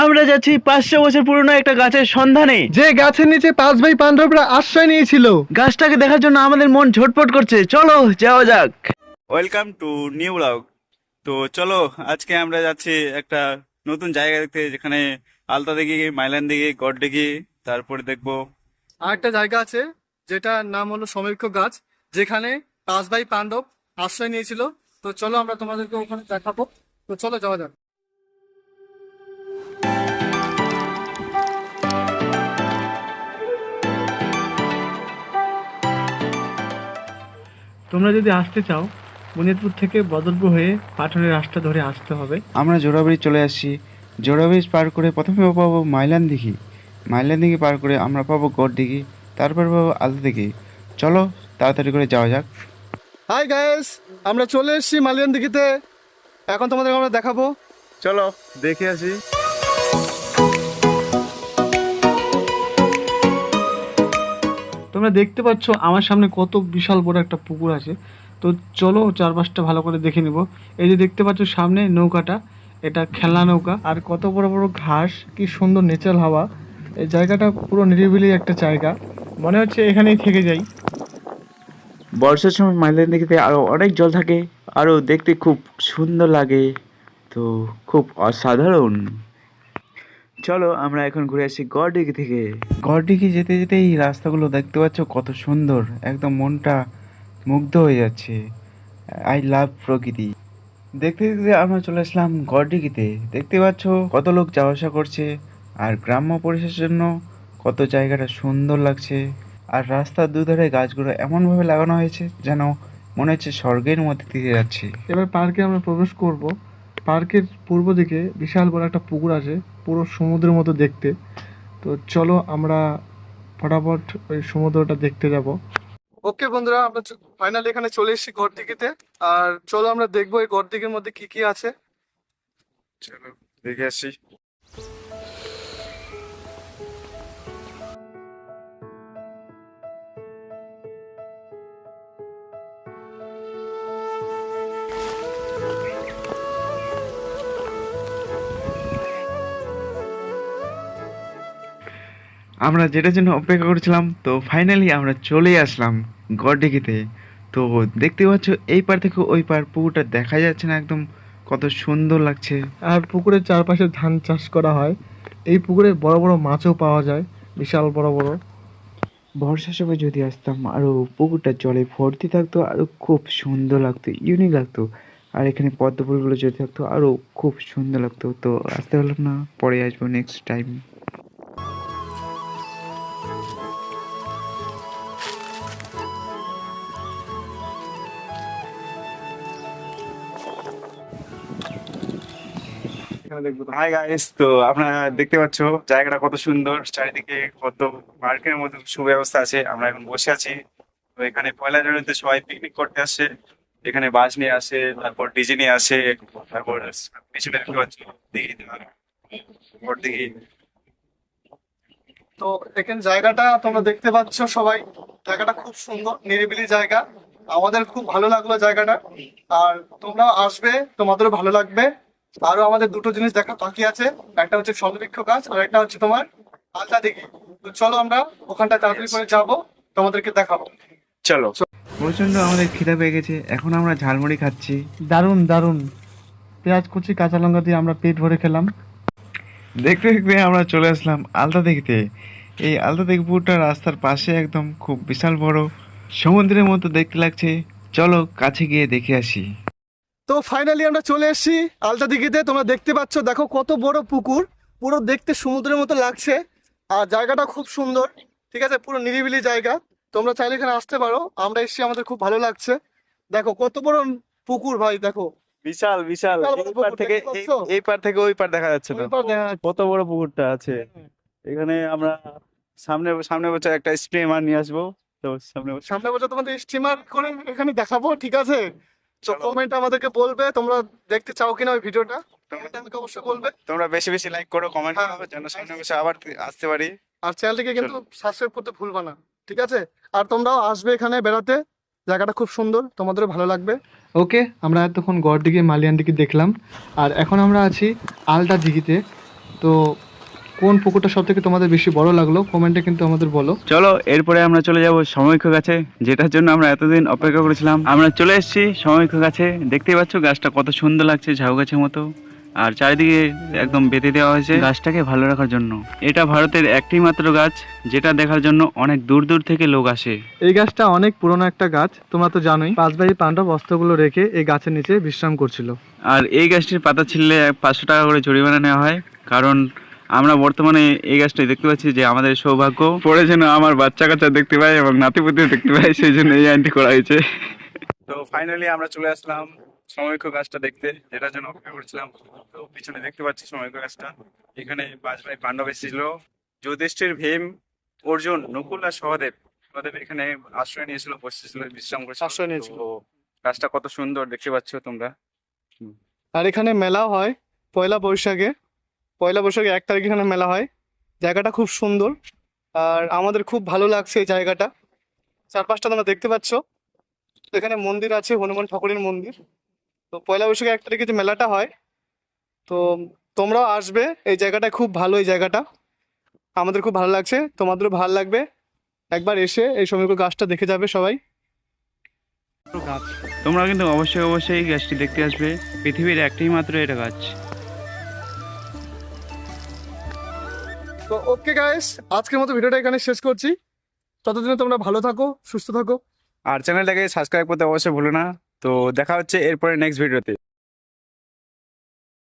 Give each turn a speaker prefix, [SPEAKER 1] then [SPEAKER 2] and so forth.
[SPEAKER 1] আমরা যাচ্ছি 500 বছর পুরনো একটা গাছের সন্ধানে,
[SPEAKER 2] যে গাছের নিচে 5 ভাই পাণ্ডবরা আশ্রয় নিয়েছিল।
[SPEAKER 1] গাছটাকে দেখার জন্য আমাদের মন ঝটপট করছে, চলো যাওয়া যাক। Welcome to new blog. তো চলো, আজকে আমরা যাচ্ছি একটা নতুন জায়গা দেখতে, যেখানে আলতা দিঘি, মাইলান দিঘি, গড় দিঘি, তারপরে দেখবো
[SPEAKER 2] আর একটা জায়গা আছে যেটার নাম হলো সমীক্ষ গাছ, যেখানে 5 ভাই পাণ্ডব আশ্রয় নিয়েছিল। তো চলো আমরা তোমাদেরকে ওখানে দেখাবো। তো চলো যাওয়া যাক। তোমরা যদি আসতে চাও, বুনিয়াদপুর থেকে বদরপুর হয়ে পাটনের রাস্তা ধরে আসতে হবে।
[SPEAKER 3] আমরা জোড়াবাড়ি চলে আসছি। জোড়াবাড়ি পার করে প্রথমে পাবো মাইলান দিঘি। মাইলান দিঘি পার করে আমরা পাবো গড় দিঘি, তারপর পাবো আলতা দিঘি। চলো তাড়াতাড়ি করে যাওয়া যাক।
[SPEAKER 2] হাই গাইস, আমরা চলে এসেছি মালিয়ান দিঘিতে। এখন তোমাদের আমরা দেখাবো।
[SPEAKER 1] চলো দেখে আসি।
[SPEAKER 2] তোমরা দেখতে পাচ্ছ আমার সামনে কত বিশাল বড় একটা পুকুর আছে। তো চলো চারপাশটা ভালো করে দেখে নিব। এই যে দেখতে পাচ্ছ সামনে নৌকাটা, এটা খেলনা নৌকা। আর কত বড় বড় ঘাস, কি সুন্দর নেচার হাওয়া। এই জায়গাটা পুরো নিরিবিলি একটা জায়গা, মনে হচ্ছে এখানেই থেকে যাই।
[SPEAKER 3] বর্ষার সময় মাইলান দিঘিতে আরও অনেক জল থাকে, আরও দেখতে খুব সুন্দর লাগে, তো খুব অসাধারণ। চলো আমরা এখন ঘুরে আসি গড় দিঘি থেকে। গড় দিঘি যেতে যেতে এই রাস্তাগুলো দেখতে পাচ্ছ কত সুন্দর, একদম মনটা মুগ্ধ হয়ে যাচ্ছে। আই লাভ প্রকৃতি। দেখতে দেখতে আমরা চলে আসলাম গড় দিঘিতে। দেখতে পাচ্ছ কত লোক যাওয়া আসা করছে, আর গ্রাম্য পরিবেশের জন্য কত জায়গাটা সুন্দর লাগছে। আর রাস্তার দুধারে গাছগুলো এমনভাবে লাগানো হয়েছে যেন মনে হচ্ছে স্বর্গের মধ্যে দিয়ে যাচ্ছে।
[SPEAKER 2] এবার পার্কে আমরা প্রবেশ করব। পার্কের পূর্ব দিকে বিশাল বড় একটা পুকুর আছে, পুরো সমুদ্রের মতো দেখতে। তো চলো আমরা ফটাফট ওই সমুদ্রটা দেখতে যাব। ওকে বন্ধুরা, আমরা ফাইনালি এখানে চলে এসেছি গড়দিঘিতে। আর চলো আমরা দেখবো এই গড়দিঘির মধ্যে কি কি আছে।
[SPEAKER 1] চলো দেখে আসি।
[SPEAKER 3] আমরা যেটার জন্য অপেক্ষা করছিলাম, তো ফাইনালি আমরা চলে আসলাম গড়দিঘিতে। তো দেখতে পাচ্ছ এই পার থেকে ওই পার পুকুরটা দেখা যাচ্ছে না, একদম কত সুন্দর লাগছে।
[SPEAKER 2] আর পুকুরের চারপাশে ধান চাষ করা হয়। এই পুকুরে বড় বড় মাছও পাওয়া যায়, বিশাল বড় বড়।
[SPEAKER 3] বর্ষার সময় যদি আসতাম, আরও পুকুরটা জলে ভর্তি থাকতো, আরও খুব সুন্দর লাগতো, ইউনিক লাগতো। আর এখানে পদ্ম ফুলগুলো যদি থাকতো আরও খুব সুন্দর লাগতো। তো আসতে পারলাম না, পরে আসবো নেক্সট টাইম।
[SPEAKER 2] এখানে দেখবো তো।
[SPEAKER 1] হাই গাইস, তো আপনারা দেখতে পাচ্ছ জায়গাটা কত সুন্দর, চারিদিকে কত পার্কের মতো সুব্যবস্থা আছে। আমরা এখন বসে আছি। তো এখানে পয়লা জানুয়ারিতে সবাই পিকনিক করতে আসে, এখানে বাস নিয়ে আসে, তারপর ডিজে নিয়ে আসে, তারপর পিছনে দেখতে পাচ্ছ দিঘি, বড় দিঘি।
[SPEAKER 2] তো এখানে জায়গাটা তোমরা দেখতে পাচ্ছ সবাই, জায়গাটা খুব সুন্দর নিরিবিলি জায়গা। আমাদের খুব ভালো লাগলো জায়গাটা। আর তোমরাও আসবে, তোমাদেরও ভালো লাগবে। আরো আমাদের দুটো জিনিস দেখা বাকি আছে, একটা হচ্ছে সমবৃক্ষ গাছ আর একটা হচ্ছে তোমার আলতা দিঘি। তো চলো আমরা ওখানটা তাড়াতাড়ি করে যাবো, তোমাদেরকে দেখাবো।
[SPEAKER 1] চলো।
[SPEAKER 3] প্রচণ্ড আমাদের খিদা পেয়ে গেছে, এখন আমরা ঝালমুড়ি খাচ্ছি।
[SPEAKER 2] দারুণ দারুণ, পেঁয়াজ কুচি কাঁচা লঙ্কা দিয়ে আমরা পেট ভরে খেলাম।
[SPEAKER 3] দেখতে দেখতে আমরা চলে আসলাম আলতা দিঘিতে। এই আলতা দিঘি পুকুরটা রাস্তার পাশে, একদম খুব বিশাল বড়, সমুদ্রের মতো দেখতে লাগছে। চলো কাছে গিয়ে দেখে আসি।
[SPEAKER 2] তো ফাইনালি আমরা চলে এসেছি আলতা দিঘিতে। তোমরা দেখতে পাচ্ছ, দেখো কত বড় পুকুর, পুরো দেখতে সমুদ্রের মতো লাগছে। আর জায়গাটা খুব সুন্দর, ঠিক আছে, পুরো নিরিবিলি জায়গা। তোমরা চাইলে এখানে আসতে পারো, আমরা এসেছি, আমাদের খুব ভালো লাগছে। দেখো কত বড় পুকুর ভাই, দেখো
[SPEAKER 1] বিশাল বিশাল,
[SPEAKER 2] বিশাল বড়
[SPEAKER 1] এই পার
[SPEAKER 2] পুকুর,
[SPEAKER 1] থেকে
[SPEAKER 2] দেখতে পাচ্ছ?
[SPEAKER 1] এই পার থেকে ওই পার দেখা যাচ্ছে না,
[SPEAKER 2] ওই পার দেখা যাচ্ছে।
[SPEAKER 1] কত বড় পুকুরটা আছে। এখানে আমরা সামনে সামনে বছর একটা স্প্রে মার নিয়ে আসবো। তো সামনে বছর
[SPEAKER 2] সামনে বছর তোমাদের স্টিমার করে এখানে দেখাবো, ঠিক আছে? তো
[SPEAKER 1] চলো।
[SPEAKER 2] কমেন্ট আমাদেরকে বলবে তোমরা দেখতে চাও কিনা ওই ভিডিওটা, কমেন্ট আমাকে অবশ্যই বলবে।
[SPEAKER 1] তোমরা বেশি বেশি লাইক করো, কমেন্ট
[SPEAKER 2] হ্যাঁ।
[SPEAKER 1] করো, যেন সামনে বছর আবার আসতে পারি।
[SPEAKER 2] আর চ্যানেলটিকে কিন্তু সাবস্ক্রাইব করতে ভুলবা না, ঠিক আছে? আর তোমরাও আসবে এখানে বেড়াতে, জায়গাটা খুব সুন্দর, তোমাদেরও ভালো লাগবে। ওকে, আমরা এতক্ষণ গড় দিঘি মালিয়ান দিঘি দেখলাম, আর এখন আমরা আছি আলতা দিঘিতে। তো কোন পুকুরটা সব থেকে তোমাদের বেশি বড় লাগলো কমেন্টে কিন্তু আমাদের বলো।
[SPEAKER 3] চলো এরপরে আমরা চলে যাব সাময়িক গাছে, যেটার জন্য আমরা এতদিন অপেক্ষা করেছিলাম। আমরা চলে এসেছি সাময়িক গাছে। দেখতেই পাচ্ছ গাছটা কত সুন্দর লাগছে, ঝাউ গাছের মতো, আর চারিদিকে একদম বেঁধে দেওয়া হয়েছে গাছটাকে ভালো রাখার জন্য। এটা ভারতের একটি মাত্র গাছ যেটা দেখার জন্য অনেক দূর দূর থেকে লোক আসে।
[SPEAKER 2] এই গাছটা অনেক পুরনো একটা গাছ, তোমরা তো জানোই। 5 ভাই পাণ্ডব অস্ত্রগুলো রেখে এই গাছের নিচে বিশ্রাম করছিল।
[SPEAKER 3] আর এই গাছটির পাতা ছিঁড়লে 500 টাকা করে জরিমানা নেওয়া হয়, কারণ আমরা বর্তমানে এই গাছটাই দেখতে পাচ্ছি যে আমাদের সৌভাগ্য পড়ে যেন আমার বাচ্চা কাচ্চা দেখতে পাই এবং নাতিপুতি দেখতে পাই, সেই জন্য এই আইনটি করা হয়েছে।
[SPEAKER 1] তো ফাইনালি আমরা চলে আসলাম সাময়িক গাছটা দেখতে, যেটার জন্য অপেক্ষা করছিলাম। তো পিছনে দেখতে পাচ্ছি সাময়িক গাছটা। এখানে 5 ভাই পাণ্ডব এসেছিল, যুধিষ্ঠির, ভীম, অর্জুন, নকুল আর সহদেব। সহদেব এখানে আশ্রয় নিয়েছিল, বসেছিল, বিশ্রাম করেছিল।
[SPEAKER 2] আশ্রয় নিয়েছিল।
[SPEAKER 1] তো গাছটা কত সুন্দর দেখতে পাচ্ছ তোমরা।
[SPEAKER 2] আর এখানে মেলাও হয় পয়লা বৈশাখে। 1 তারিখে এখানে মেলা হয়। জায়গাটা খুব সুন্দর আর আমাদের খুব ভালো লাগছে এই জায়গাটা। চারপাশটা তোমরা দেখতে পাচ্ছ। এখানে মন্দির আছে, হনুমান ঠাকুরের মন্দির। তো পয়লা বৈশাখে 1 তারিখে যে মেলাটা হয়, তো তোমরাও আসবে। এই জায়গাটা খুব ভালো, এই জায়গাটা আমাদের খুব ভালো লাগছে, তোমাদেরও ভালো লাগবে। একবার এসে এই সময় গাছটা দেখে যাবে সবাই। গাছ
[SPEAKER 3] তোমরা কিন্তু অবশ্যই অবশ্যই এই গাছটি দেখতে আসবে, পৃথিবীর একটি মাত্র এটা গাছ।
[SPEAKER 2] তো ওকে গাইস, আজকের মতো ভিডিওটা এখানে শেষ করছি। ততদিনে তোমরা ভালো থাকো, সুস্থ থাকো।
[SPEAKER 1] আর চ্যানেলটাকে সাবস্ক্রাইব করতে অবশ্যই ভুলো না। তো দেখা হচ্ছে এরপরে নেক্সট ভিডিওতে।